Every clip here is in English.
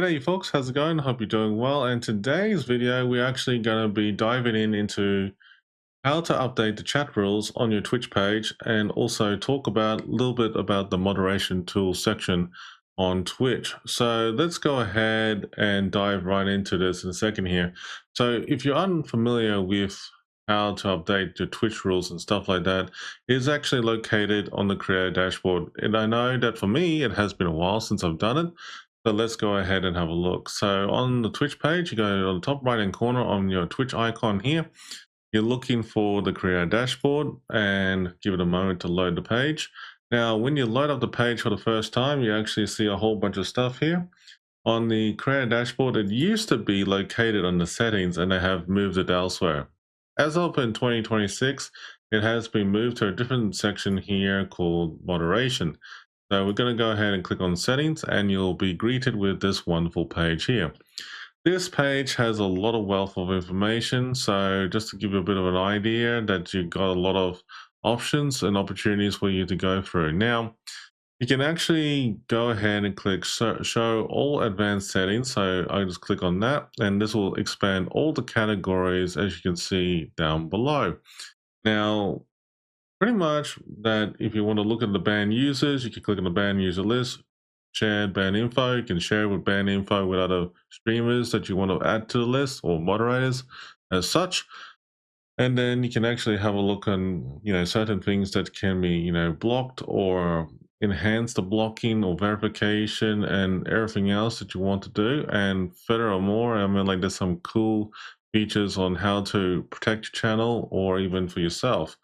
G'day you folks, how's it going? Hope you're doing well. And today's video, we're actually going to be diving into how to update the chat rules on your Twitch page and also talk about a little bit about the moderation tools section on Twitch. So let's go ahead and dive right into this in a second here. So if you're unfamiliar with how to update your Twitch rules and stuff like that, it's actually located on the creator dashboard. And I know that for me, it has been a while since I've done it. So let's go ahead and have a look. So on the Twitch page, you go on the top right hand corner on your Twitch icon here. You're looking for the creator dashboard and give it a moment to load the page. Now, when you load up the page for the first time, you actually see a whole bunch of stuff here. On the creator dashboard, it used to be located on the settings and they have moved it elsewhere. As of in 2026, it has been moved to a different section here called moderation. So we're going to go ahead and click on settings and you'll be greeted with this wonderful page here. This page has a lot of wealth of information. So just to give you a bit of an idea that you've got a lot of options and opportunities for you to go through. Now, you can actually go ahead and click show all advanced settings. So I just click on that and this will expand all the categories as you can see down below. Now, pretty much that if you want to look at the banned users, you can click on the banned user list, shared banned info. You can share with banned info with other streamers that you want to add to the list or moderators as such. And then you can actually have a look on, certain things that can be, blocked or enhance the blocking or verification and everything else that you want to do. And furthermore, I mean, like there's some cool features on how to protect your channel or even for yourself.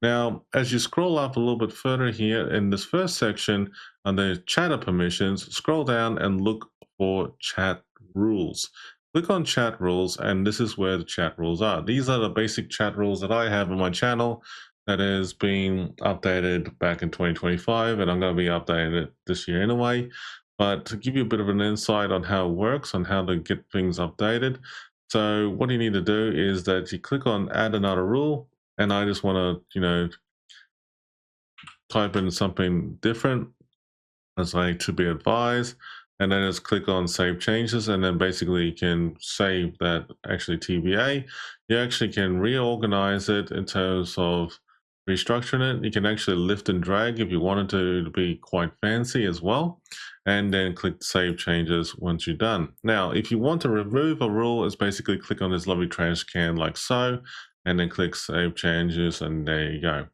Now, as you scroll up a little bit further here in this first section under chatter permissions, scroll down and look for chat rules. Click on chat rules, and this is where the chat rules are. These are the basic chat rules that I have on my channel that is being updated back in 2025, and I'm going to be updating it this year anyway. But to give you a bit of an insight on how it works, on how to get things updated. So what you need to do is that you click on add another rule, and I just want to, type in something different as like to be advised, and then just click on save changes, and then basically you can save that actually TBA. You actually can reorganize it in terms of restructuring it. You can actually lift and drag if you wanted to be quite fancy as well, and then click save changes once you're done. Now, if you want to remove a rule, it's basically click on this lovely trash can like so, and then click save changes, and there you go.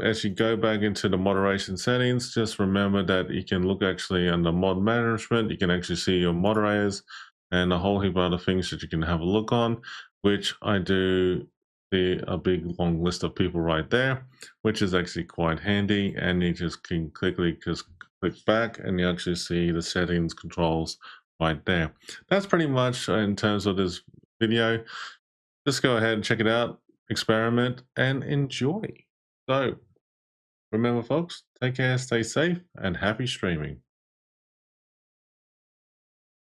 As you go back into the moderation settings, just remember that you can look actually under mod management. You can actually see your moderators and a whole heap of other things that you can have a look on, which I do see a big long list of people right there, which is actually quite handy. And you just can quickly just click back and you actually see the settings controls right there. That's pretty much in terms of this video. Just go ahead and check it out, experiment, and enjoy. So remember, folks, take care, stay safe, and happy streaming.